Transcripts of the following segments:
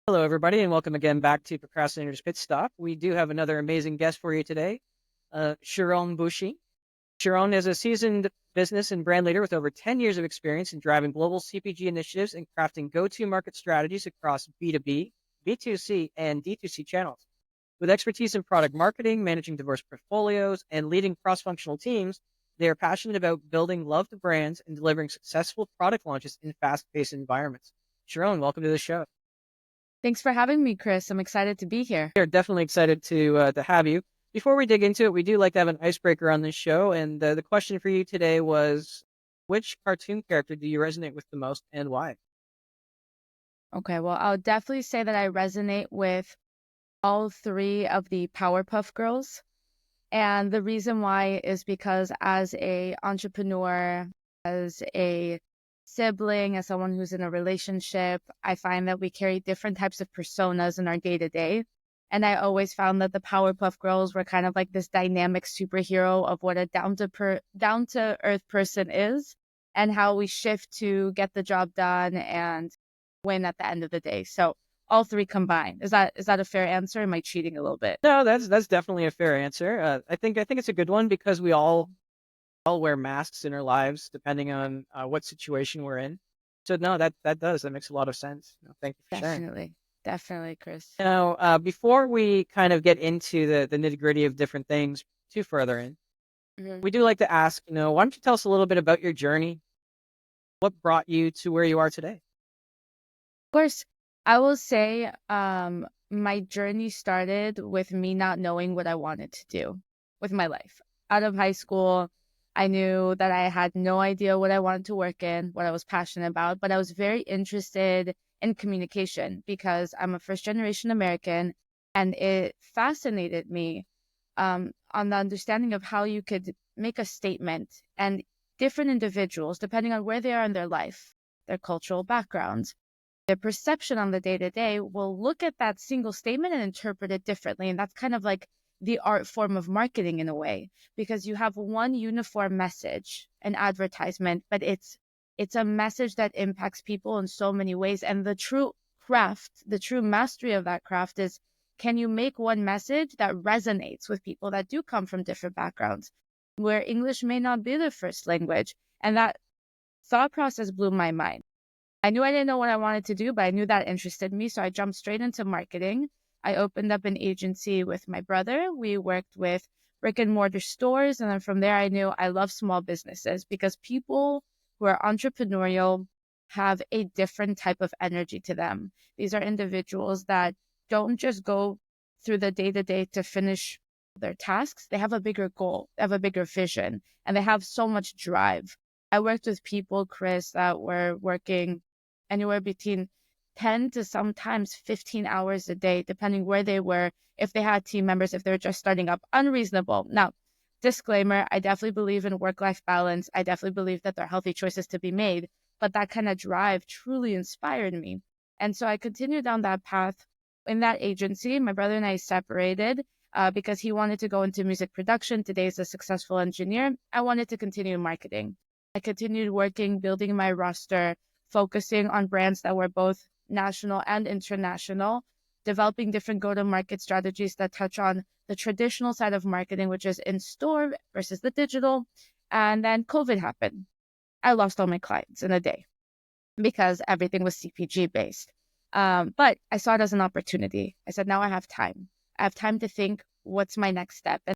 Hello, everybody, and welcome again back to Procrastinator's Pit Stop. We do have another amazing guest for you today, Sharon Bushy. Sharon is a seasoned business and brand leader with over 10 years of experience in driving global CPG initiatives and crafting go-to-market strategies across B2B, B2C, and D2C channels. With expertise in product marketing, managing diverse portfolios, and leading cross-functional teams, they are passionate about building loved brands and delivering successful product launches in fast-paced environments. Sharon, welcome to the show. Thanks for having me, Chris. I'm excited to be here. We are definitely excited to have you. Before we dig into it, we do like to have an icebreaker on this show, and the question for you today was, which cartoon character do you resonate with the most, and why? Okay, well, I'll definitely say that I resonate with all three of the Powerpuff Girls. And the reason why is because as a entrepreneur, as a sibling, as someone who's in a relationship, I find that we carry different types of personas in our day-to-day. And I always found that the Powerpuff Girls were kind of like this dynamic superhero of what a down-to-earth person is and how we shift to get the job done and win at the end of the day. So all three combined. Is that a fair answer? Am I cheating a little bit? No, that's definitely a fair answer. I think it's a good one because we all wear masks in our lives depending on what situation we're in. So no, that makes a lot of sense. No, thank you for sharing. Definitely. Definitely, Chris. Now, before we kind of get into the nitty gritty of different things too further in, Mhm. we do like to ask, why don't you tell us a little bit about your journey? What brought you to where you are today? Of course, I will say my journey started with me not knowing what I wanted to do with my life. Out of high school, I knew that I had no idea what I wanted to work in, what I was passionate about, but I was very interested in communication because I'm a first generation American and it fascinated me on the understanding of how you could make a statement and different individuals, depending on where they are in their life, their cultural backgrounds, their perception on the day to day will look at that single statement and interpret it differently. And that's kind of like the art form of marketing in a way, because you have one uniform message, an advertisement, but it's a message that impacts people in so many ways. And the true craft, the true mastery of that craft is, can you make one message that resonates with people that do come from different backgrounds, where English may not be their first language? And that thought process blew my mind. I knew I didn't know what I wanted to do, but I knew that interested me. So I jumped straight into marketing. I opened up an agency with my brother. We worked with brick and mortar stores. And then from there, I knew I love small businesses because people who are entrepreneurial have a different type of energy to them. These are individuals that don't just go through the day to day to finish their tasks. They have a bigger goal, they have a bigger vision, and they have so much drive. I worked with people, Chris, that were working anywhere between 10 to sometimes 15 hours a day, depending where they were, if they had team members, if they were just starting up. Unreasonable. Now, disclaimer, I definitely believe in work-life balance. I definitely believe that there are healthy choices to be made, but that kind of drive truly inspired me. And so I continued down that path in that agency. My brother and I separated because he wanted to go into music production. Today he's a successful engineer. I wanted to continue marketing. I continued working, building my roster, focusing on brands that were both national and international, developing different go-to-market strategies that touch on the traditional side of marketing, which is in store versus the digital. And then COVID happened. I lost all my clients in a day because everything was CPG based. But I saw it as an opportunity. I said, now I have time. I have time to think, what's my next step? And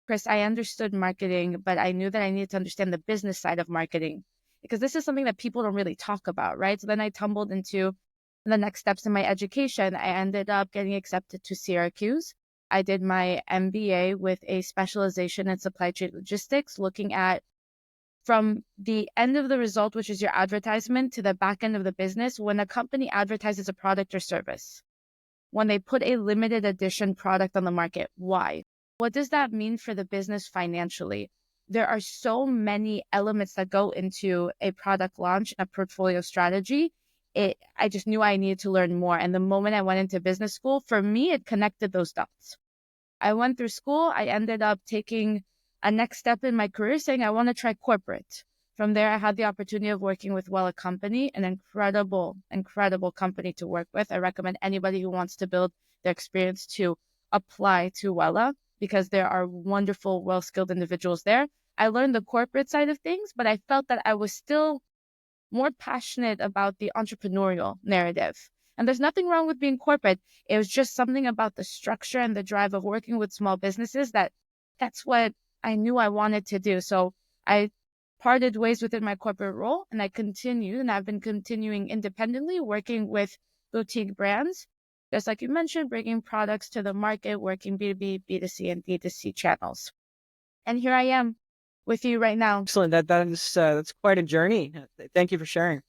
Chris, I understood marketing, but I knew that I needed to understand the business side of marketing because this is something that people don't really talk about, right? So then I tumbled into the next steps in my education. I ended up getting accepted to Syracuse. I did my MBA with a specialization in supply chain logistics, looking at from the end of the result, which is your advertisement, to the back end of the business. When a company advertises a product or service, when they put a limited edition product on the market, why? What does that mean for the business financially? There are so many elements that go into a product launch and a portfolio strategy. I just knew I needed to learn more. And the moment I went into business school, for me, it connected those dots. I went through school. I ended up taking a next step in my career saying, I want to try corporate. From there, I had the opportunity of working with Wella Company, an incredible, incredible company to work with. I recommend anybody who wants to build their experience to apply to Wella because there are wonderful, well-skilled individuals there. I learned the corporate side of things, but I felt that I was still more passionate about the entrepreneurial narrative. And there's nothing wrong with being corporate. It was just something about the structure and the drive of working with small businesses that's what I knew I wanted to do. So I parted ways within my corporate role and I've been continuing independently working with boutique brands, just like you mentioned, bringing products to the market, working B2B, B2C, and D2C channels. And here I am with you right now. Excellent. That's quite a journey. Thank you for sharing.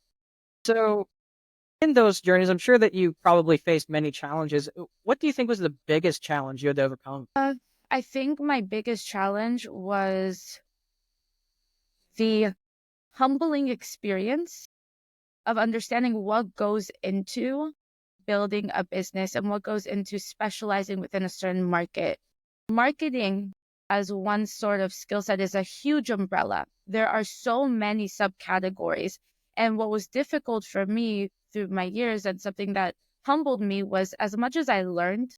So in those journeys, I'm sure that you probably faced many challenges. What do you think was the biggest challenge you had to overcome? I think my biggest challenge was the humbling experience of understanding what goes into building a business and what goes into specializing within a certain market. Marketing as one sort of skill set is a huge umbrella. There are so many subcategories. And what was difficult for me through my years and something that humbled me was as much as I learned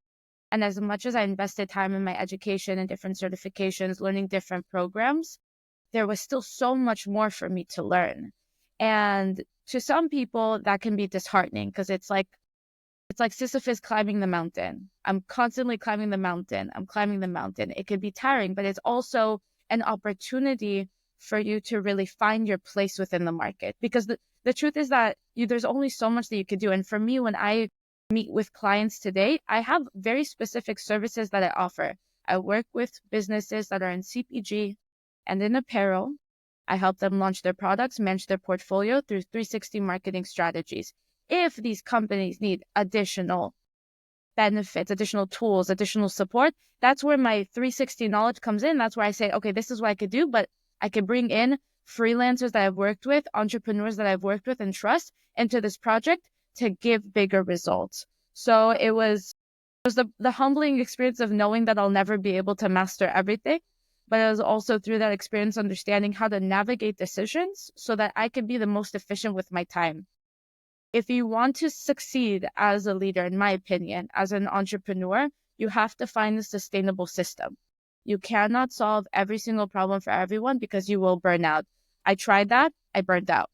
and as much as I invested time in my education and different certifications, learning different programs, there was still so much more for me to learn. And to some people, that can be disheartening because it's like Sisyphus climbing the mountain. I'm constantly climbing the mountain. I'm climbing the mountain. It could be tiring, but it's also an opportunity for you to really find your place within the market. Because the truth is that there's only so much that you could do. And for me, when I meet with clients today, I have very specific services that I offer. I work with businesses that are in CPG and in apparel. I help them launch their products, manage their portfolio through 360 marketing strategies. If these companies need additional benefits, additional tools, additional support, that's where my 360 knowledge comes in. That's where I say, okay, this is what I could do, but I could bring in freelancers that I've worked with, entrepreneurs that I've worked with and trust into this project to give bigger results. So it was the humbling experience of knowing that I'll never be able to master everything, but it was also through that experience understanding how to navigate decisions so that I can be the most efficient with my time. If you want to succeed as a leader, in my opinion, as an entrepreneur, you have to find a sustainable system. You cannot solve every single problem for everyone because you will burn out. I tried that. I burned out.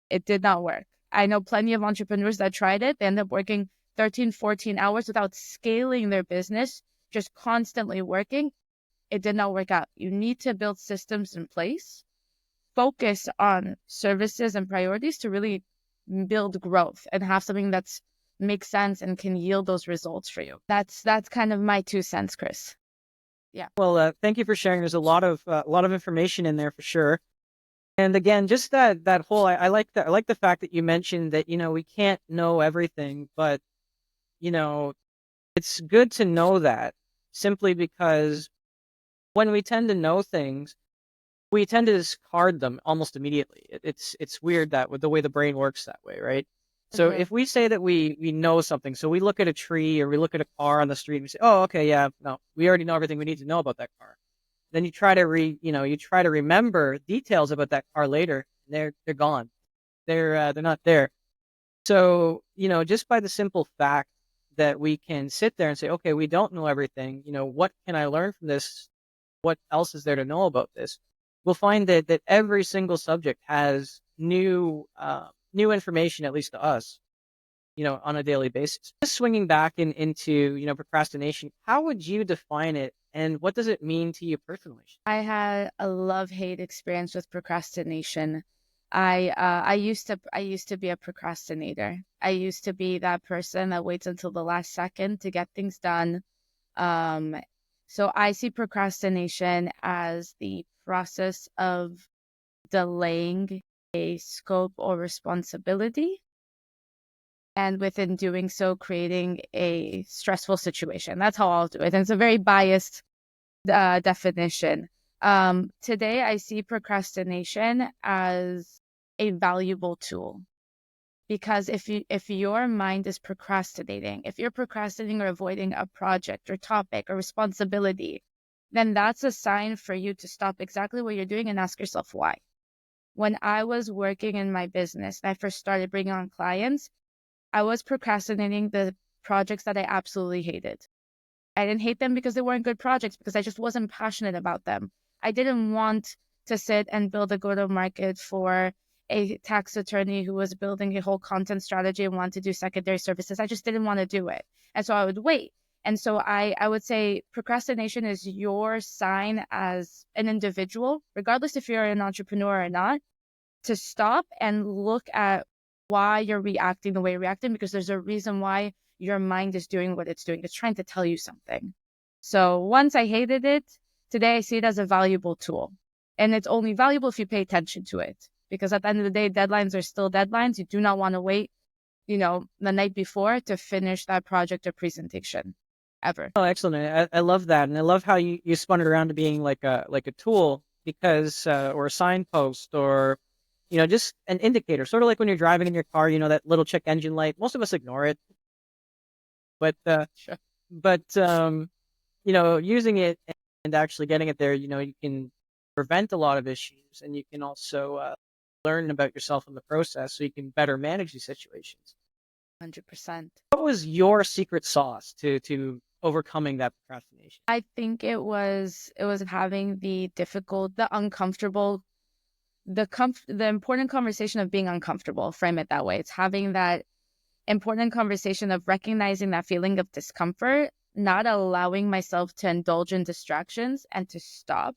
It did not work. I know plenty of entrepreneurs that tried it. They end up working 13, 14 hours without scaling their business, just constantly working. It did not work out. You need to build systems in place, focus on services and priorities to really build growth and have something that's makes sense and can yield those results for you. That's kind of my 2 cents, Chris. Yeah. Well, thank you for sharing. There's a lot of information in there for sure. And again, just that whole, I like that. I like the fact that you mentioned that, we can't know everything, but, you know, it's good to know that simply because when we tend to know things, we tend to discard them almost immediately. It's weird that with the way the brain works that way, right? So Mhm. if we say that we know something, so we look at a tree or we look at a car on the street and we say, oh, okay, yeah, no, we already know everything we need to know about that car. Then you try to you try to remember details about that car later. They're gone. They're not there. So, just by the simple fact that we can sit there and say, okay, we don't know everything, what can I learn from this? What else is there to know about this? We'll find that every single subject has new information, at least to us, on a daily basis. Just swinging back into, procrastination, how would you define it and what does it mean to you personally? I had a love-hate experience with procrastination. I used to be a procrastinator. I used to be that person that waits until the last second to get things done. Um, so I see procrastination as the process of delaying a scope or responsibility, and within doing so, creating a stressful situation. That's how I'll do it. And it's a very biased definition. Today, I see procrastination as a valuable tool because if your mind is procrastinating, if you're procrastinating or avoiding a project or topic or responsibility, then that's a sign for you to stop exactly what you're doing and ask yourself why. when I was working in my business and I first started bringing on clients, I was procrastinating the projects that I absolutely hated. I didn't hate them because they weren't good projects, because I just wasn't passionate about them. I didn't want to sit and build a go-to-market for a tax attorney who was building a whole content strategy and wanted to do secondary services. I just didn't want to do it. And so I would wait. And so I would say procrastination is your sign as an individual, regardless if you're an entrepreneur or not, to stop and look at why you're reacting the way you're reacting, because there's a reason why your mind is doing what it's doing. It's trying to tell you something. So once I hated it, today I see it as a valuable tool. And it's only valuable if you pay attention to it. Because at the end of the day, deadlines are still deadlines. You do not want to wait, the night before to finish that project or presentation ever. Oh, excellent. I love that. And I love how you spun it around to being like a tool, because or a signpost, or just an indicator, sort of like when you're driving in your car, that little check engine light. Most of us ignore it, but Sure. using it and actually getting it there, you can prevent a lot of issues, and you can also learn about yourself in the process, so you can better manage these situations. 100%. What was your secret sauce to overcoming that procrastination? I think it was having the difficult, the uncomfortable, the important conversation of being uncomfortable. Frame it that way. It's having that important conversation of recognizing that feeling of discomfort, not allowing myself to indulge in distractions, and to stop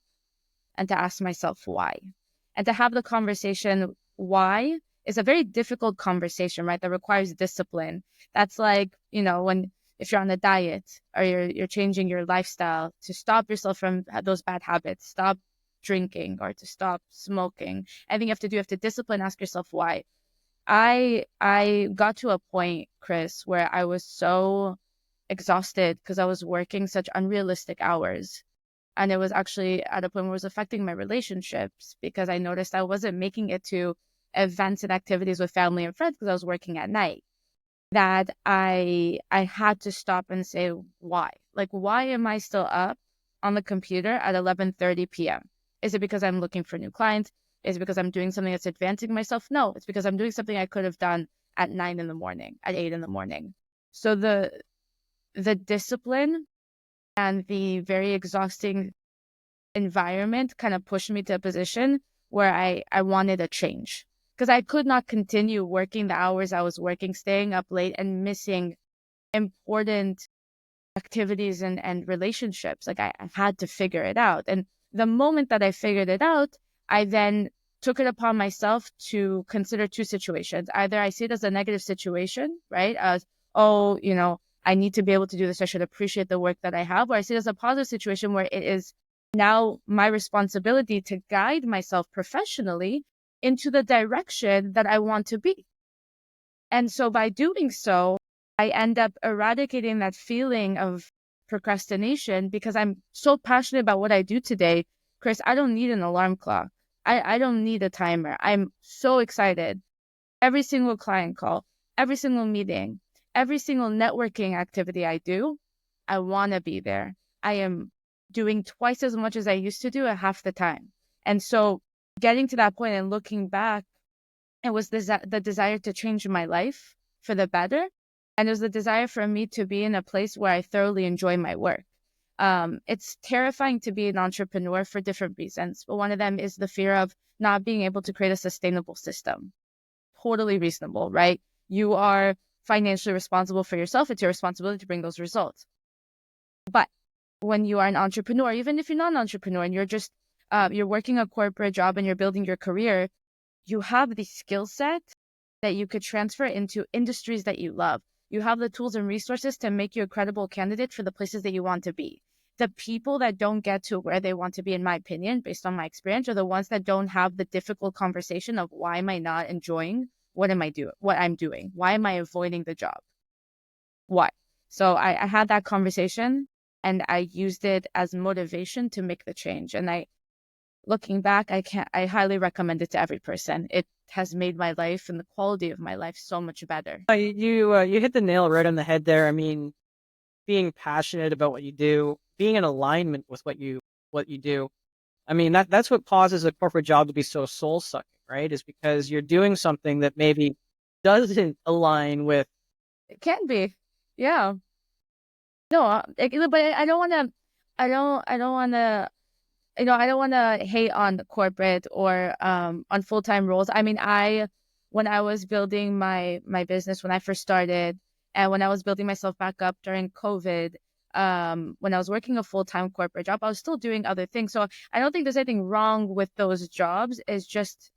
and to ask myself why. And to have the conversation why is a very difficult conversation, right? That requires discipline. That's like, when if you're on a diet or you're changing your lifestyle, to stop yourself from those bad habits, stop drinking or to stop smoking. I think you have to discipline, ask yourself why. I got to a point, Chris, where I was so exhausted because I was working such unrealistic hours. And it was actually at a point where it was affecting my relationships, because I noticed I wasn't making it to events and activities with family and friends because I was working at night. That I had to stop and say, why? Like, why am I still up on the computer at 11:30 p.m.? Is it because I'm looking for new clients? Is it because I'm doing something that's advancing myself? No, it's because I'm doing something I could have done at 9 in the morning, at 8 in the morning. So the discipline and the very exhausting environment kind of pushed me to a position where I wanted a change, because I could not continue working the hours I was working, staying up late and missing important activities and relationships. Like I had to figure it out. And the moment that I figured it out, I then took it upon myself to consider two situations. Either I see it as a negative situation, right? As, oh, I need to be able to do this. I should appreciate the work that I have. Or I see it as a positive situation where it is now my responsibility to guide myself professionally into the direction that I want to be. And so by doing so, I end up eradicating that feeling of procrastination, because I'm so passionate about what I do today. Chris, I don't need an alarm clock. I don't need a timer. I'm so excited. Every single client call, every single meeting, every single networking activity I do, I want to be there. I am doing twice as much as I used to do at half the time. And so getting to that point and looking back, it was the desire to change my life for the better. And it was the desire for me to be in a place where I thoroughly enjoy my work. It's terrifying to be an entrepreneur for different reasons, but one of them is the fear of not being able to create a sustainable system. Totally reasonable, right? You are financially responsible for yourself. It's your responsibility to bring those results. But when you are an entrepreneur, even if you're not an entrepreneur and you're just you're working a corporate job and you're building your career, you have the skill set that you could transfer into industries that you love. You have the tools and resources to make you a credible candidate for the places that you want to be. The people that don't get to where they want to be, in my opinion, based on my experience, are the ones that don't have the difficult conversation of, why am I not enjoying what I'm doing? Why am I avoiding the job? Why? So I had that conversation and I used it as motivation to make the change. And looking back, I highly recommend it to every person. It has made my life and the quality of my life so much better. You hit the nail right on the head there. I mean, being passionate about what you do, being in alignment with what you do. I mean, that's what causes a corporate job to be so soul sucking. right? Is because you're doing something that maybe doesn't align with. It can be. Yeah. No, but I don't want to, I don't want to, I don't want to hate on the corporate or on full-time roles. I mean, when I was building my business when I first started, and when I was building myself back up during COVID, when I was working a full-time corporate job, I was still doing other things. So I don't think there's anything wrong with those jobs. It's just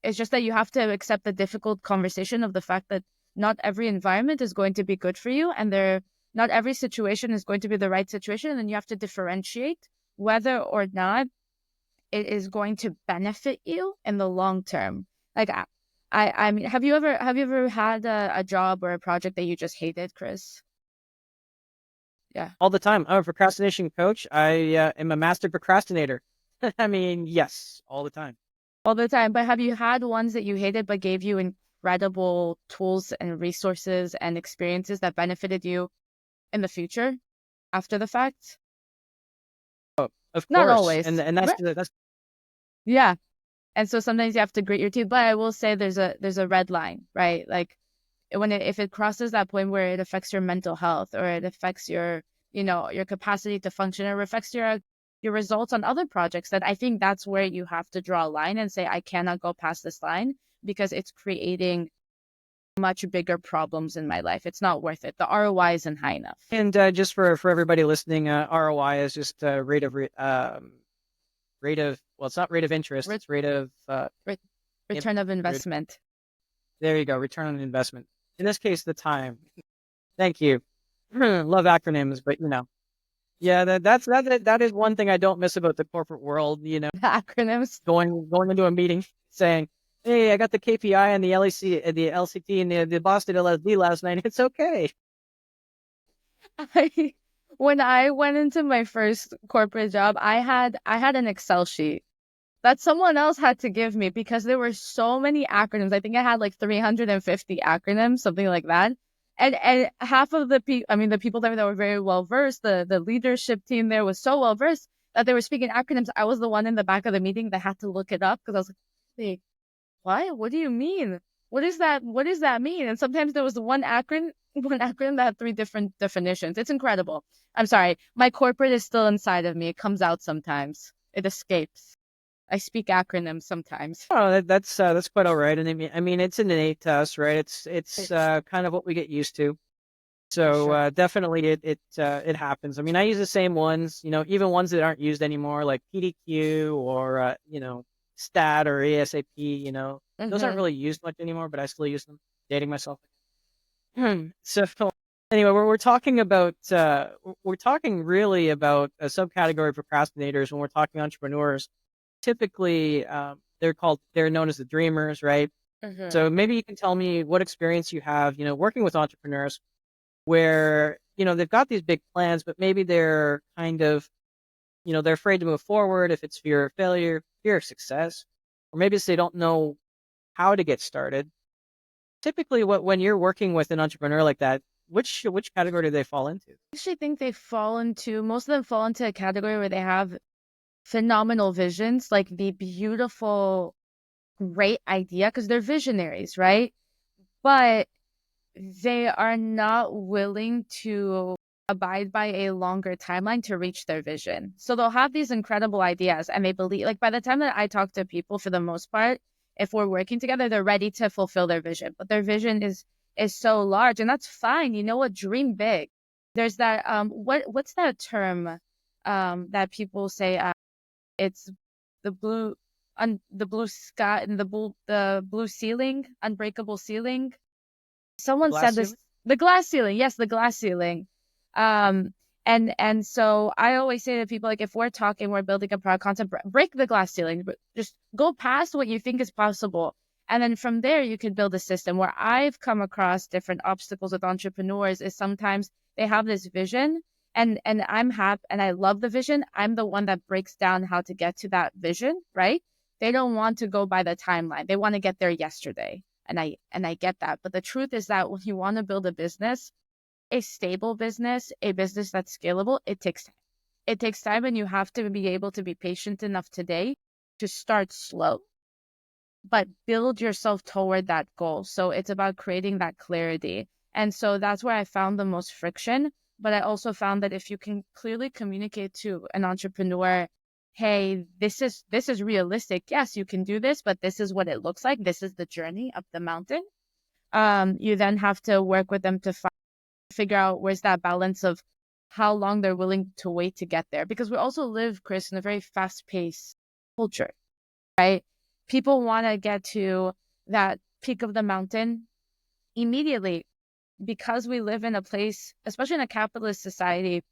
that you have to accept the difficult conversation of the fact that not every environment is going to be good for you, and not every situation is going to be the right situation, and then you have to differentiate whether or not it is going to benefit you in the long term. Like I mean, have you ever had a job or a project that you just hated, Chris? Yeah. All the time. I'm a procrastination coach. I am a master procrastinator. I mean, yes, all the time. All the time. But have you had ones that you hated but gave you incredible tools and resources and experiences that benefited you in the future after the fact? Of Not course, always. and that's Yeah. And so sometimes you have to grit your teeth. But I will say there's a red line, right? Like if it crosses that point where it affects your mental health, or it affects your capacity to function, or affects your results on other projects, that I think that's where you have to draw a line and say, I cannot go past this line because it's creating much bigger problems in my life. It's not worth it. The ROI isn't high enough. and just for everybody listening, ROI is just rate of, well, it's not rate of interest, Re- it's rate of re- Return of ret- investment. there you go, return on investment. In this case, the time. Thank you. Love acronyms, but yeah, that is one thing I don't miss about the corporate world. Acronyms. Going into a meeting saying, "Hey, I got the KPI and the LEC, the LCT, and the Boston LSD last night. It's okay." When I went into my first corporate job, I had an Excel sheet that someone else had to give me because there were so many acronyms. I think I had like 350 acronyms, something like that. And half of the people there that were very well versed, the leadership team there was so well versed that they were speaking acronyms. I was the one in the back of the meeting that had to look it up because I was like, "Hey, what? What do you mean? What is that? What does that mean?" And sometimes there was one acronym that had three different definitions. It's incredible. I'm sorry. My corporate is still inside of me. It comes out sometimes. It escapes. I speak acronyms sometimes. Oh, that's quite all right. And I mean, it's innate to us, right? It's kind of what we get used to. For So sure. definitely it happens. I mean, I use the same ones, even ones that aren't used anymore, like PDQ or STAT or ASAP. Those aren't Mm-hmm. really used much anymore, but I still use them. Dating myself. So anyway, we're talking really about a subcategory of procrastinators when we're talking entrepreneurs. Typically, they're known as the dreamers, right? Mm-hmm. So maybe you can tell me what experience you have, working with entrepreneurs where, they've got these big plans, but maybe they're kind of, they're afraid to move forward if it's fear of failure, fear of success, or maybe it's they don't know how to get started. Typically, when you're working with an entrepreneur like that, which category do they fall into? I actually think most of them fall into a category where they have phenomenal visions, like the beautiful, great idea, because they're visionaries, right? But they are not willing to abide by a longer timeline to reach their vision. So they'll have these incredible ideas, and they believe, like, by the time that I talk to people, for the most part, if we're working together, they're ready to fulfill their vision. But their vision is so large, and that's fine. You know what? Dream big. There's that what's that term that people say, it's the blue sky and the blue ceiling, unbreakable ceiling. Someone Glass said this, ceiling? the glass ceiling. Yes, the glass ceiling. Um, and so I always say to people, like, if we're talking, we're building a product concept, break the glass ceiling, but just go past what you think is possible. And then from there, you can build a system. Where I've come across different obstacles with entrepreneurs is sometimes they have this vision, and I'm happy and I love the vision. I'm the one that breaks down how to get to that vision, right? They don't want to go by the timeline. They want to get there yesterday. And I get that. But the truth is that when you want to build a business, a stable business, a business that's scalable, it takes time. It takes time, and you have to be able to be patient enough today to start slow but build yourself toward that goal. So it's about creating that clarity. And so that's where I found the most friction. But I also found that if you can clearly communicate to an entrepreneur, hey, this is realistic. Yes, you can do this, but this is what it looks like. This is the journey up the mountain. You then have to work with them to figure out where's that balance of how long they're willing to wait to get there. Because we also live, Chris, in a very fast-paced culture, right? People want to get to that peak of the mountain immediately because we live in a place, especially in a capitalist society,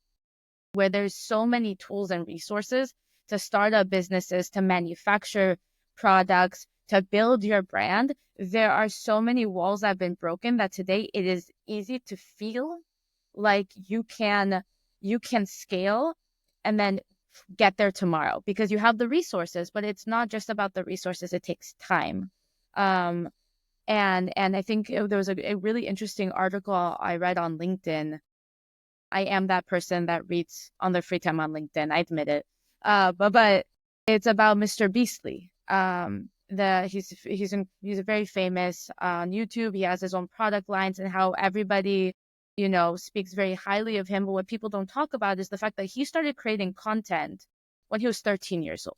where there's so many tools and resources to start up businesses, to manufacture products, to build your brand. There are so many walls that have been broken that today it is easy to feel like you can scale and then get there tomorrow because you have the resources, but it's not just about the resources. It takes time. And I think there was a really interesting article I read on LinkedIn. I am that person that reads on their free time on LinkedIn. I admit it. But it's about Mr. Beastly. He's a very famous on YouTube. He has his own product lines and how everybody, speaks very highly of him. But what people don't talk about is the fact that he started creating content when he was 13 years old.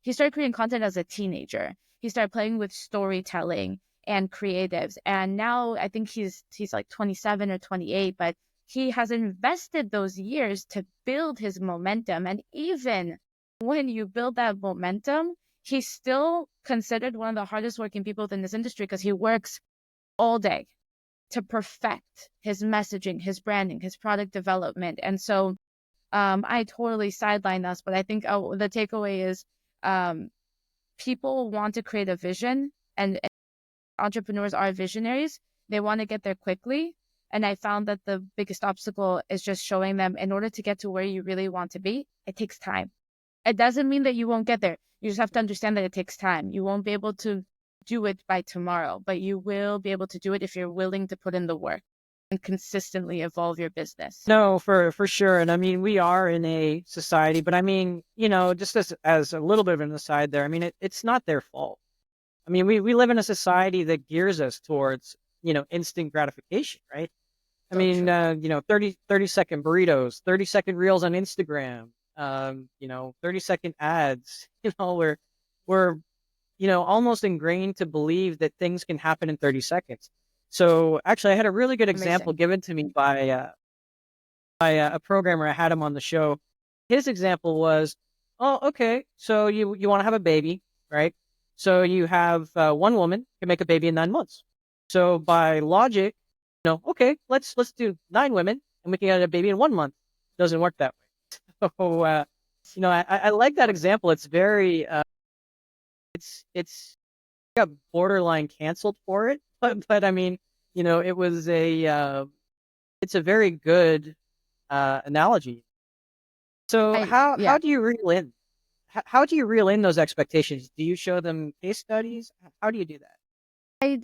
He started creating content as a teenager. He started playing with storytelling and creatives. And now I think he's like 27 or 28, but he has invested those years to build his momentum. And even when you build that momentum, he's still considered one of the hardest working people within this industry because he works all day to perfect his messaging, his branding, his product development. And so I totally sideline us, but I think the takeaway is people want to create a vision, and entrepreneurs are visionaries. They want to get there quickly. And I found that the biggest obstacle is just showing them in order to get to where you really want to be, it takes time. It doesn't mean that you won't get there. You just have to understand that it takes time. You won't be able to do it by tomorrow, but you will be able to do it if you're willing to put in the work and consistently evolve your business. No, for sure. And I mean, we are in a society, but I mean, just as a little bit of an aside there, I mean, it's not their fault. I mean, we live in a society that gears us towards, instant gratification, right? I mean, 30-second burritos, 30-second reels on Instagram, 30-second ads, we're, almost ingrained to believe that things can happen in 30 seconds. So actually I had a really good example given to me by a programmer. I had him on the show. His example was, oh, okay, so you want to have a baby, right? So you have one woman can make a baby in 9 months. So by logic, okay, let's do 9 women and we can get a baby in 1 month. Doesn't work that way. So I like that example. It's very it's got borderline canceled for it, but I mean, it was it's a very good analogy. So how do you reel in? How do you reel in those expectations? Do you show them case studies? How do you do that?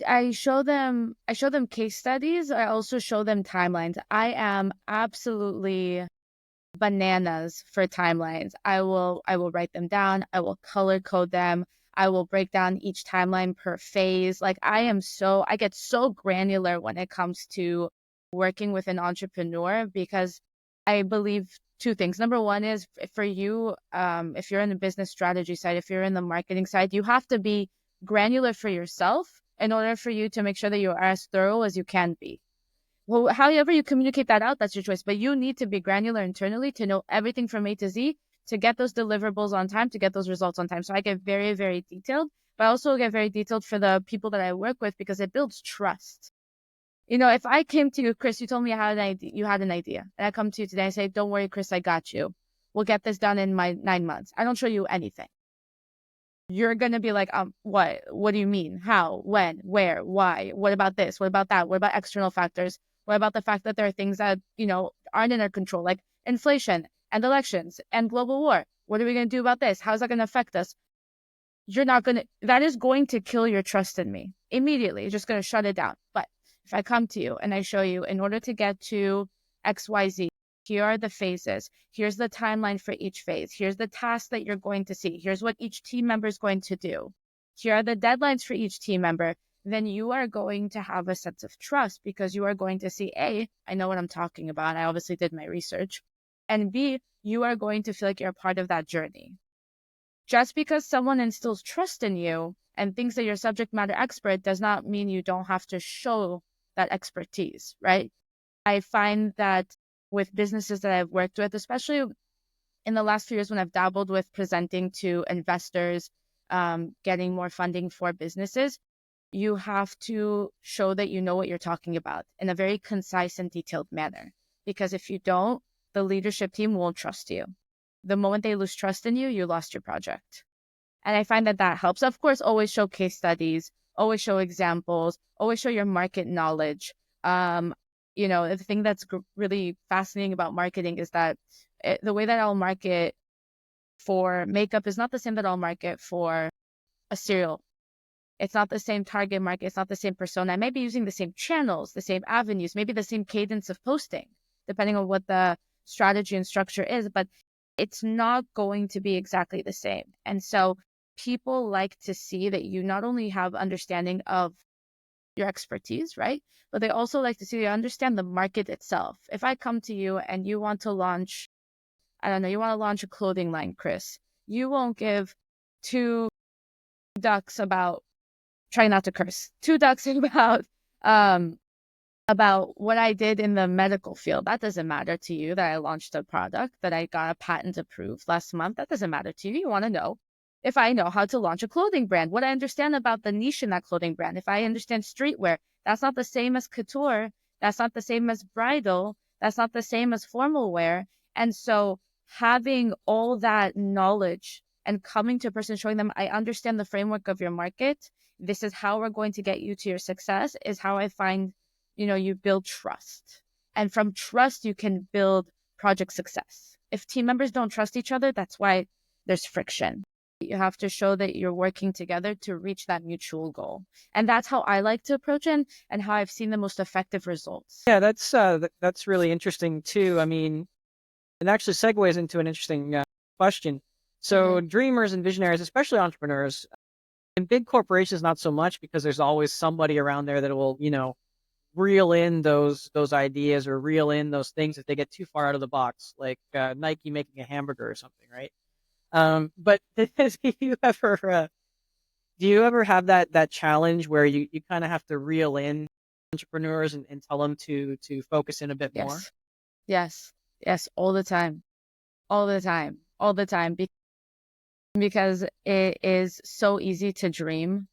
I show them case studies. I also show them timelines. I am absolutely bananas for timelines. I will write them down. I will color code them. I will break down each timeline per phase. Like I get so granular when it comes to working with an entrepreneur because I believe two things. Number one is for you, if you're in the business strategy side, if you're in the marketing side, you have to be granular for yourself in order for you to make sure that you are as thorough as you can be. Well, however you communicate that out, that's your choice. But you need to be granular internally to know everything from A to Z to get those deliverables on time, to get those results on time. So I get very, very detailed, but I also get very detailed for the people that I work with because it builds trust. If I came to you, Chris, you told me you had an idea, and I come to you today and say, don't worry, Chris, I got you. We'll get this done in my 9 months. I don't show you anything. You're going to be like, what? What do you mean? How? When? Where? Why? What about this? What about that? What about external factors? What about the fact that there are things that, aren't in our control, like inflation and elections and global war? What are we going to do about this? How's that going to affect us? That is going to kill your trust in me immediately. You're just going to shut it down. But if I come to you and I show you in order to get to XYZ, here are the phases. Here's the timeline for each phase. Here's the task that you're going to see. Here's what each team member is going to do. Here are the deadlines for each team member. Then you are going to have a sense of trust because you are going to see, A, I know what I'm talking about. I obviously did my research. And B, you are going to feel like you're a part of that journey. Just because someone instills trust in you and thinks that you're a subject matter expert does not mean you don't have to show that expertise, right? I find that with businesses that I've worked with, especially in the last few years when I've dabbled with presenting to investors, getting more funding for businesses, you have to show that you know what you're talking about in a very concise and detailed manner. Because if you don't, the leadership team won't trust you. The moment they lose trust in you, you lost your project. And I find that that helps. Of course, always show case studies, always show examples, always show your market knowledge. The thing that's really fascinating about marketing is that the way that I'll market for makeup is not the same that I'll market for a cereal. It's not the same target market. It's not the same persona. I may be using the same channels, the same avenues, maybe the same cadence of posting, depending on what the strategy and structure is, but it's not going to be exactly the same. And so people like to see that you not only have understanding of your expertise, right? But they also like to see you understand the market itself. If I come to you and you want to launch, I don't know, you want to launch a clothing line, Chris, you won't give two ducks about, try not to curse, two ducks about what I did in the medical field. That doesn't matter to you, that I launched a product, that I got a patent approved last month. That doesn't matter to you. You want to know if I know how to launch a clothing brand, what I understand about the niche in that clothing brand. If I understand streetwear, that's not the same as couture. That's not the same as bridal. That's not the same as formal wear. And so having all that knowledge and coming to a person showing them, I understand the framework of your market. This is how we're going to get you to your success, is how I find, you build trust. And from trust, you can build project success. If team members don't trust each other, that's why there's friction. You have to show that you're working together to reach that mutual goal. And that's how I like to approach it and how I've seen the most effective results. Yeah, that's really interesting too. I mean, it actually segues into an interesting question. So dreamers and visionaries, especially entrepreneurs, in big corporations, not so much, because there's always somebody around there that will, reel in those ideas or reel in those things if they get too far out of the box, like Nike making a hamburger or something, right? But do you ever have that challenge where you kind of have to reel in entrepreneurs and tell them to focus in a bit more? Yes. Yes. Yes. All the time. All the time. All the time. Because it is so easy to dream.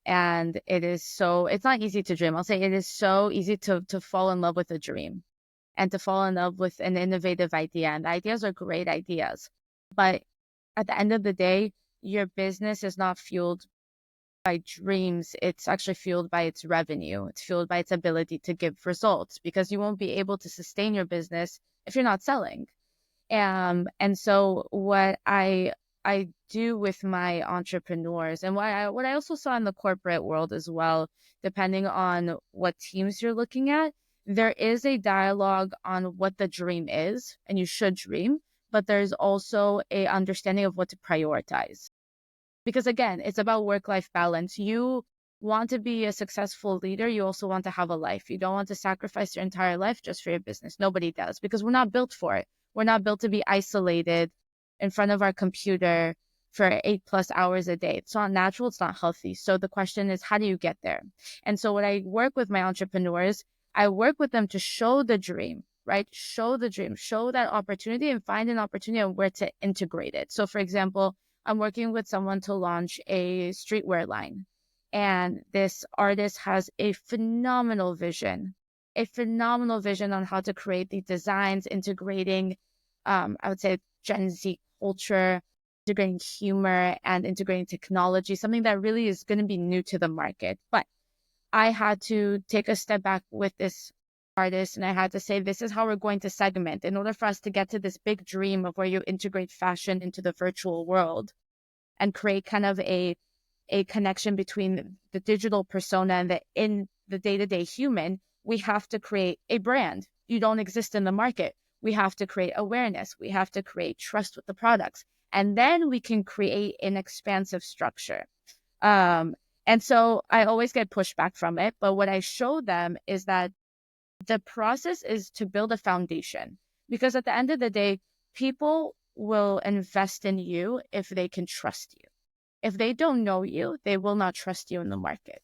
And it's not easy to dream. I'll say it is so easy to fall in love with a dream and to fall in love with an innovative idea. And the ideas are great ideas. But at the end of the day, your business is not fueled by dreams. It's actually fueled by its revenue. It's fueled by its ability to give results, because you won't be able to sustain your business if you're not selling. And so what I do with my entrepreneurs, and what I also saw in the corporate world as well, depending on what teams you're looking at, there is a dialogue on what the dream is, and you should dream, but there's also a understanding of what to prioritize. Because again, it's about work-life balance. You want to be a successful leader, you also want to have a life. You don't want to sacrifice your entire life just for your business. Nobody does, because we're not built for it. We're not built to be isolated in front of our computer for 8+ hours a day. It's not natural. It's not healthy. So the question is, how do you get there? And so when I work with my entrepreneurs, I work with them to show the dream, right? Show the dream, show that opportunity, and find an opportunity on where to integrate it. So for example, I'm working with someone to launch a streetwear line. And this artist has a phenomenal vision on how to create the designs, integrating, I would say, Gen Z culture, integrating humor and integrating technology, something that really is going to be new to the market. But I had to take a step back with this artist, and I had to say, this is how we're going to segment in order for us to get to this big dream of where you integrate fashion into the virtual world and create kind of a connection between the digital persona and the day-to-day human. We have to create a brand. You don't exist in the market. We have to create awareness. We have to create trust with the products. And then we can create an expansive structure. And so I always get pushback from it. But what I show them is that the process is to build a foundation, because at the end of the day, people will invest in you if they can trust you. If they don't know you, they will not trust you in the market.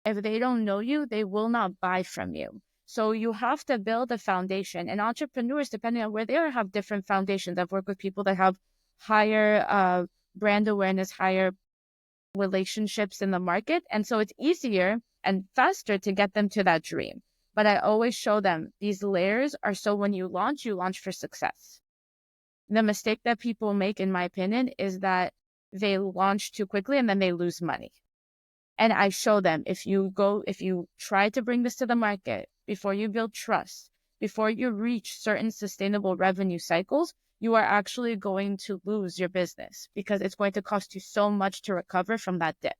If they don't know you, they will not buy from you. So you have to build a foundation. And entrepreneurs, depending on where they are, have different foundations. I've worked with people that have higher brand awareness, higher relationships in the market. And so it's easier and faster to get them to that dream. But I always show them these layers are so when you launch for success. The mistake that people make, in my opinion, is that they launch too quickly and then they lose money. And I show them if you try to bring this to the market before you build trust, before you reach certain sustainable revenue cycles, you are actually going to lose your business because it's going to cost you so much to recover from that dip.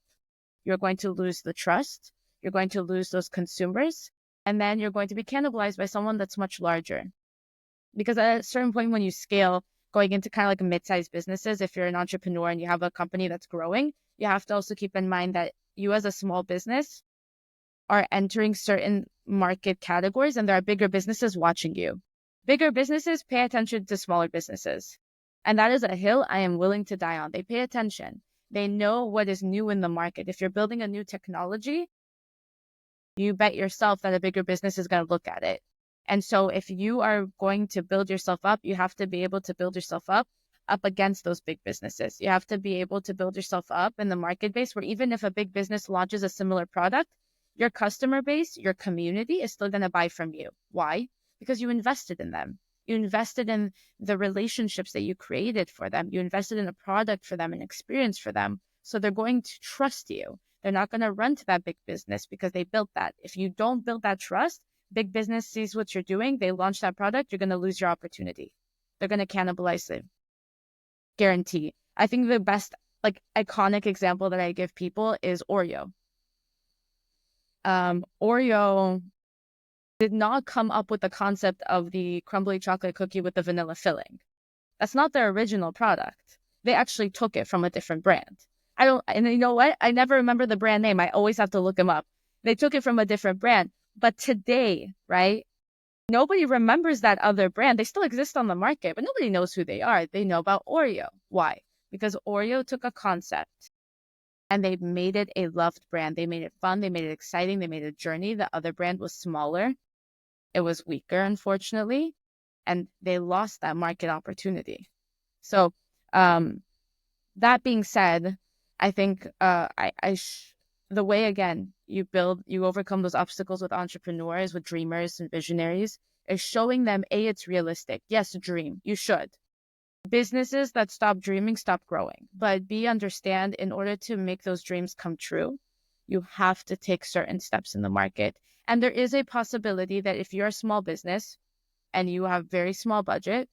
You're going to lose the trust, you're going to lose those consumers, and then you're going to be cannibalized by someone that's much larger. Because at a certain point when you scale, going into kind of like mid-sized businesses, if you're an entrepreneur and you have a company that's growing, you have to also keep in mind that you as a small business are entering certain market categories and there are bigger businesses watching you. Bigger businesses pay attention to smaller businesses. And that is a hill I am willing to die on. They pay attention. They know what is new in the market. If you're building a new technology, you bet yourself that a bigger business is going to look at it. And so if you are going to build yourself up, you have to be able to build yourself up against those big businesses. You have to be able to build yourself up in the market base where even if a big business launches a similar product, your customer base, your community is still going to buy from you. Why? Because you invested in them. You invested in the relationships that you created for them. You invested in a product for them, an experience for them. So they're going to trust you. They're not going to run to that big business because they built that. If you don't build that trust, big business sees what you're doing, they launch that product, you're going to lose your opportunity. They're going to cannibalize it. Guarantee. I think the best iconic example that I give people is Oreo. Oreo did not come up with the concept of the crumbly chocolate cookie with the vanilla filling. That's not their original product. They actually took it from a different brand. And you know what? I never remember the brand name. I always have to look them up. They took it from a different brand. But today, right? Nobody remembers that other brand. They still exist on the market, but nobody knows who they are. They know about Oreo. Why? Because Oreo took a concept and they made it a loved brand. They made it fun. They made it exciting. They made it a journey. The other brand was smaller. It was weaker, unfortunately, and they lost that market opportunity. So, that being said, I think the way, again, you overcome those obstacles with entrepreneurs, with dreamers and visionaries, is showing them, A, it's realistic. Yes, dream. You should. Businesses that stop dreaming, stop growing. But B, understand, in order to make those dreams come true, you have to take certain steps in the market. And there is a possibility that if you're a small business and you have very small budget,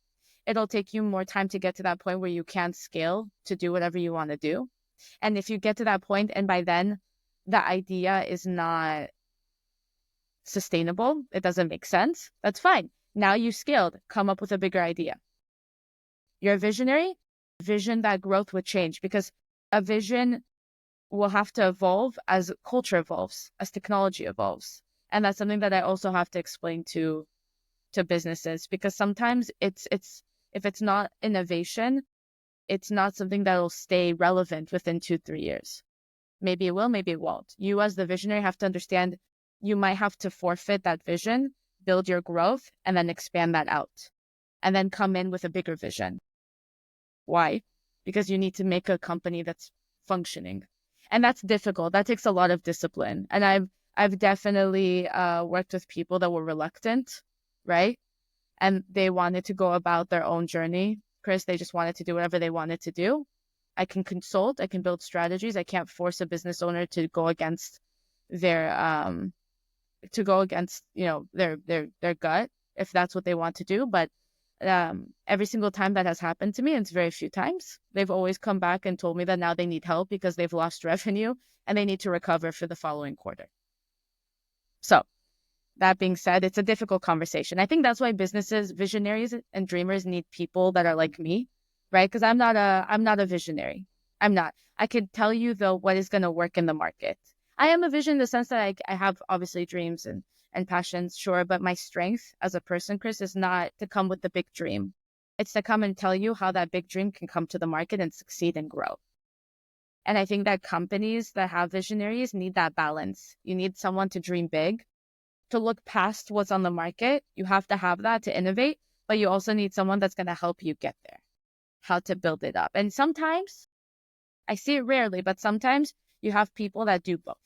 it'll take you more time to get to that point where you can scale to do whatever you want to do. And if you get to that point and by then the idea is not sustainable, it doesn't make sense, that's fine. Now you scaled, come up with a bigger idea. You're a visionary, vision that growth would change, because a vision will have to evolve as culture evolves, as technology evolves. And that's something that I also have to explain to businesses, because sometimes if it's not innovation, it's not something that will stay relevant within 2-3 years. Maybe it will, maybe it won't. You as the visionary have to understand you might have to forfeit that vision, build your growth, and then expand that out. And then come in with a bigger vision. Why? Because you need to make a company that's functioning. And that's difficult. That takes a lot of discipline. And I've definitely worked with people that were reluctant, right? And they wanted to go about their own journey. Chris, they just wanted to do whatever they wanted to do. I can consult, I can build strategies. I can't force a business owner to go against their their gut if that's what they want to do. But every single time that has happened to me, and it's very few times, they've always come back and told me that now they need help because they've lost revenue and they need to recover for the following quarter. So that being said, it's a difficult conversation. I think that's why businesses, visionaries and dreamers need people that are like me, right? Because I'm not a visionary. I'm not. I could tell you, though, what is going to work in the market. I am a vision in the sense that I have obviously dreams and passions, sure, but my strength as a person, Chris, is not to come with the big dream. It's to come and tell you how that big dream can come to the market and succeed and grow. And I think that companies that have visionaries need that balance. You need someone to dream big, to look past what's on the market. You have to have that to innovate, but you also need someone that's going to help you get there, how to build it up. And sometimes, I see it rarely, but sometimes you have people that do both.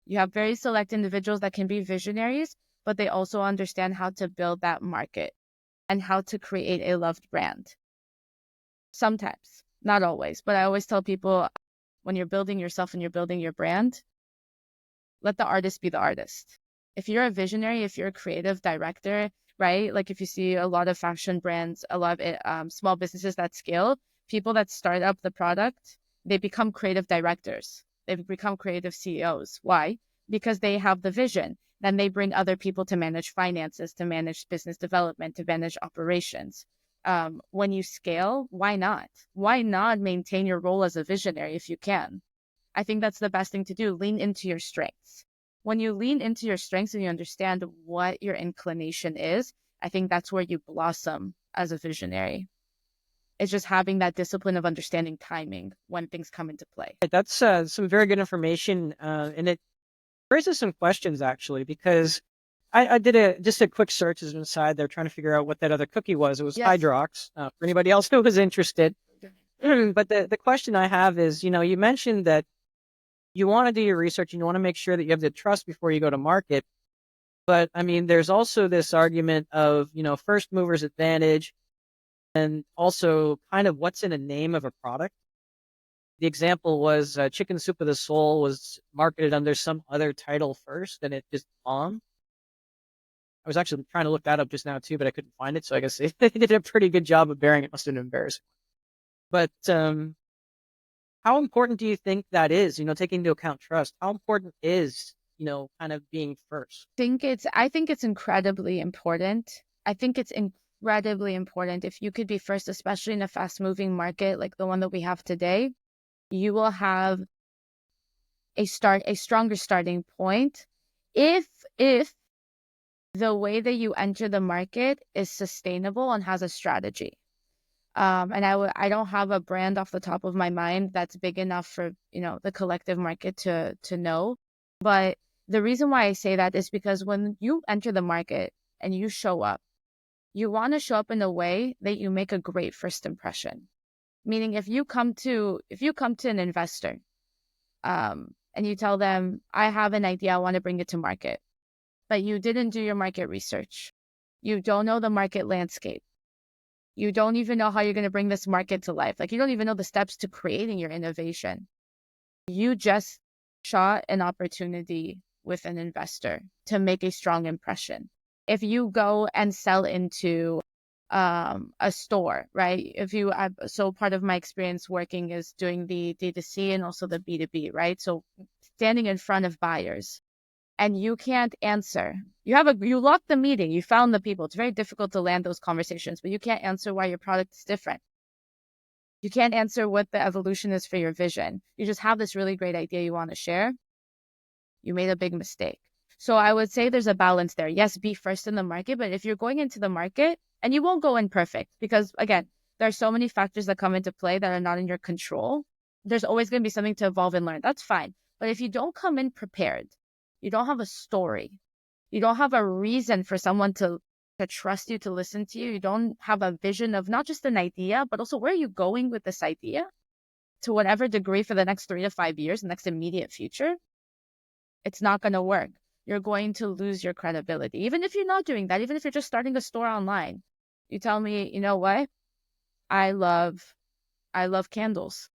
You have very select individuals that can be visionaries, but they also understand how to build that market and how to create a loved brand. Sometimes, not always, but I always tell people, when you're building yourself and you're building your brand, let the artist be the artist. If you're a visionary, if you're a creative director, right? Like if you see a lot of fashion brands, a lot of small businesses that scale, people that start up the product, they become creative directors. They become creative CEOs. Why? Because they have the vision. Then they bring other people to manage finances, to manage business development, to manage operations. When you scale, why not? Why not maintain your role as a visionary if you can? I think that's the best thing to do. Lean into your strengths. When you lean into your strengths and you understand what your inclination is, I think that's where you blossom as a visionary. It's just having that discipline of understanding timing when things come into play. That's some very good information, and it raises some questions actually, because I did just a quick search as an aside there, trying to figure out what that other cookie was. It was Yes. Hydrox, for anybody else who was interested. But the question I have is, you mentioned that you want to do your research and you want to make sure that you have the trust before you go to market. But I mean, there's also this argument of, first movers advantage, and also kind of what's in a name of a product. The example was Chicken Soup of the Soul was marketed under some other title first, and it just bombed. I was actually trying to look that up just now too, but I couldn't find it. So I guess they did a pretty good job of bearing it. Must have been embarrassing. But how important do you think that is? Taking into account trust. How important is kind of being first? I think it's incredibly important. I think it's incredibly important. If you could be first, especially in a fast-moving market like the one that we have today, you will have a stronger starting point if the way that you enter the market is sustainable and has a strategy. And I don't have a brand off the top of my mind that's big enough for the collective market to know. But the reason why I say that is because when you enter the market and you show up, you want to show up in a way that you make a great first impression. Meaning, if you come to an investor, and you tell them, I have an idea, I want to bring it to market, but you didn't do your market research. You don't know the market landscape. You don't even know how you're going to bring this market to life. Like, you don't even know the steps to creating your innovation. You just shot an opportunity with an investor to make a strong impression. If you go and sell into a store, right? So part of my experience working is doing the D2C and also the B2B, right? So standing in front of buyers, and you can't answer. You locked the meeting, you found the people. It's very difficult to land those conversations, but you can't answer why your product is different. You can't answer what the evolution is for your vision. You just have this really great idea you want to share. You made a big mistake. So I would say there's a balance there. Yes, be first in the market, but if you're going into the market, and you won't go in perfect, because again, there are so many factors that come into play that are not in your control. There's always going to be something to evolve and learn. That's fine. But if you don't come in prepared, you don't have a story, you don't have a reason for someone to trust you, to listen to you, you don't have a vision of not just an idea, but also where are you going with this idea to whatever degree for the next 3 to 5 years, the next immediate future, it's not going to work. You're going to lose your credibility. Even if you're not doing that, even if you're just starting a store online, you tell me, you know what? I love candles.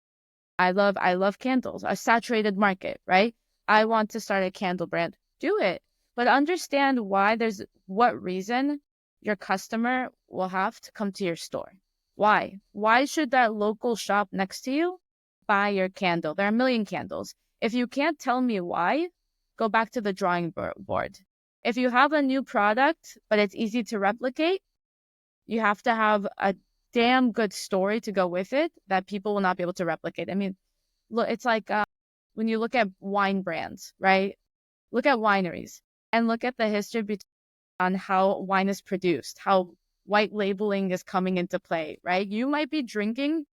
I love candles, a saturated market, right? I want to start a candle brand. Do it. But understand what reason your customer will have to come to your store. Why? Why should that local shop next to you buy your candle? There are a million candles. If you can't tell me why, go back to the drawing board. If you have a new product, but it's easy to replicate, you have to have damn good story to go with it that people will not be able to replicate. I mean, look, it's like when you look at wine brands, right? Look at wineries and look at the history on how wine is produced, how white labeling is coming into play, right? You might be drinking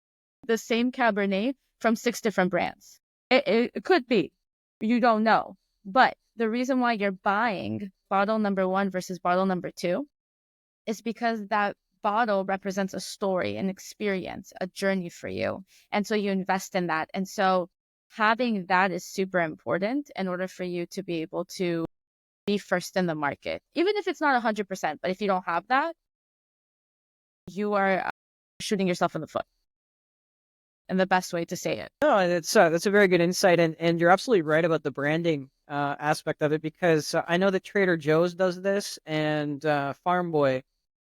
the same Cabernet from 6 different brands. It could be. You don't know. But the reason why you're buying bottle number 1 versus bottle number 2 is because that bottle represents a story, an experience, a journey for you. And so you invest in that. And so having that is super important in order for you to be able to be first in the market, even if it's not 100%. But if you don't have that, you are shooting yourself in the foot. And the best way to say it. No, and that's a very good insight, and you're absolutely right about the branding aspect of it, because I know that Trader Joe's does this, and Farm Boy.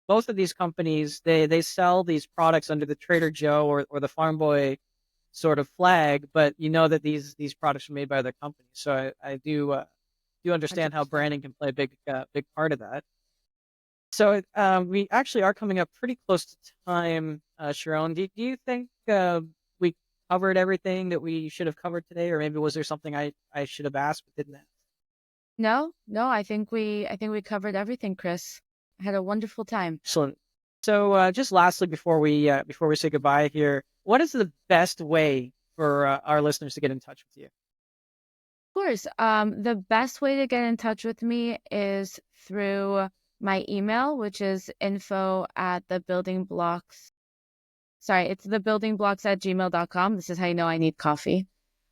Both of these companies, they sell these products under the Trader Joe or the Farm Boy sort of flag, but you know that these products are made by other companies. So I do understand how 100%. branding can play a big part of that. So we actually are coming up pretty close to time, Sharon. Do you think we covered everything that we should have covered today, or maybe was there something I should have asked but didn't ask? No, I think we covered everything, Chris. I had a wonderful time. Excellent. So just lastly, before we say goodbye here, what is the best way for our listeners to get in touch with you? Of course, the best way to get in touch with me is through my email, which is info at the building blocks. Sorry, it's thebuildingblocks@gmail.com. This is how you know I need coffee.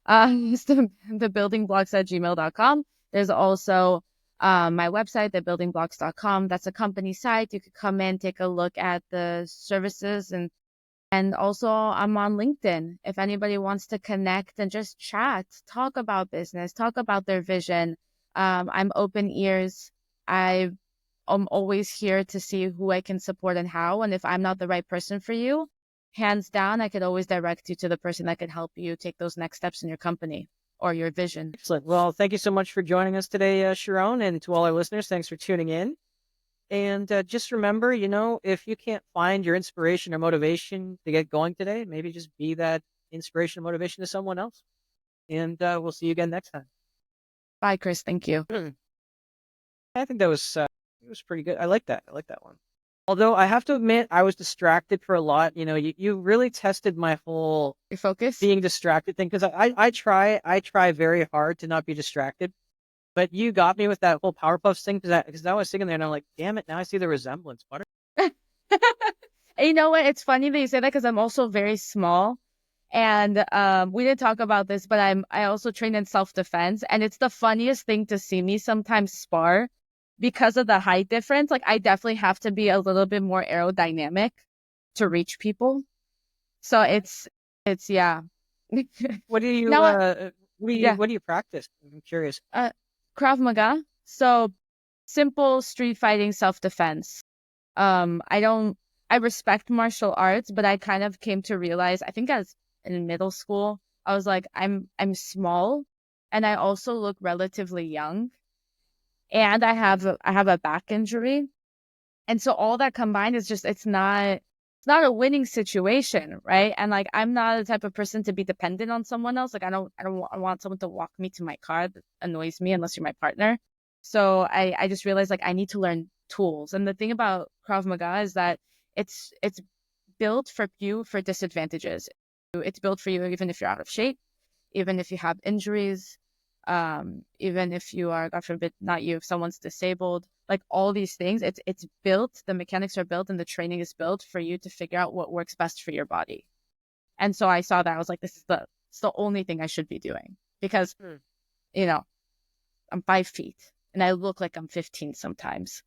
It's the buildingblocks@gmail.com. There's also my website, thebuildingblocks.com. That's a company site. You could come in, take a look at the services, and also I'm on LinkedIn. If anybody wants to connect and just chat, talk about business, talk about their vision, I'm open ears. I'm always here to see who I can support and how. And if I'm not the right person for you, hands down, I could always direct you to the person that could help you take those next steps in your company or your vision. Excellent. Well, thank you so much for joining us today, Sharon, and to all our listeners, thanks for tuning in. And just remember, if you can't find your inspiration or motivation to get going today, maybe just be that inspiration or motivation to someone else. And we'll see you again next time. Bye, Chris. Thank you. I think that was it was pretty good. I like that. I like that one. Although I have to admit, I was distracted for a lot. You really tested my whole Your focus? being distracted thing, because I try very hard to not be distracted. But you got me with that whole Powerpuffs thing, because I was sitting there and I'm like, damn it, now I see the resemblance. You know what? It's funny that you say that because I'm also very small. And we didn't talk about this, but I also train in self-defense. And it's the funniest thing to see me sometimes spar because of the height difference. Like I definitely have to be a little bit more aerodynamic to reach people. So it's yeah. What do you Now, yeah, what do you practice? I'm curious. Krav Maga. So simple street fighting self-defense. I respect martial arts, but I kind of came to realize, I think as in middle school, I was like, I'm small and I also look relatively young and I have a back injury. And so all that combined is just it's not a winning situation, right? And like I'm not the type of person to be dependent on someone else. Like I want someone to walk me to my car. That annoys me unless you're my partner. So I just realized like I need to learn tools. And the thing about Krav Maga is that it's built for you for disadvantages. It's built for you even if you're out of shape, even if you have injuries, even if you are, God forbid, not you, if someone's disabled, like all these things, it's built, the mechanics are built and the training is built for you to figure out what works best for your body. And so I saw that I was like, it's the only thing I should be doing because, you know, I'm 5 feet and I look like I'm 15 sometimes.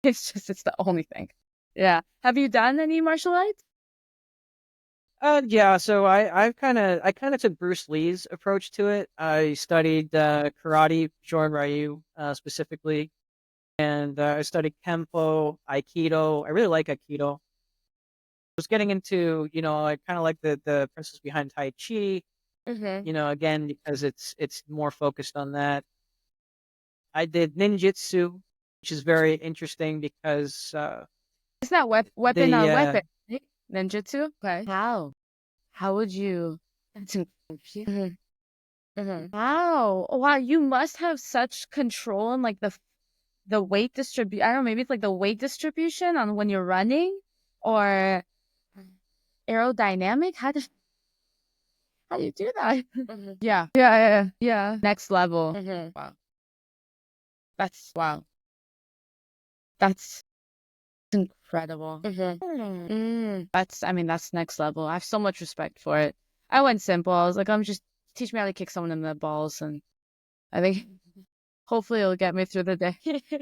It's the only thing. Yeah. Have you done any martial arts? Yeah, so I kind of took Bruce Lee's approach to it. I studied karate, Shorin Ryu specifically, and I studied Kempo, Aikido. I really like Aikido. I was getting into, I kind of like the principles behind Tai Chi, Mm-hmm. again because it's more focused on that. I did ninjutsu, which is very interesting because It's not weapon the on weapon, right? Ninjutsu? Okay. How would you? That's Mhm. Wow. Oh, wow, you must have such control on like the weight distribute. I don't know, maybe it's like the weight distribution on when you're running or aerodynamic. How do you do that? Yeah. Next level. Wow. Wow. That's incredible. I mean, that's next level. I have so much respect for it. I went simple. I was like, I'm just teach me how to kick someone in the balls, and I think hopefully it'll get me through the day.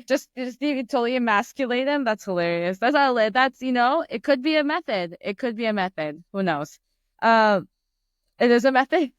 just you totally emasculate him. That's hilarious. That's how that's it could be a method. It could be a method. Who knows? It is a method.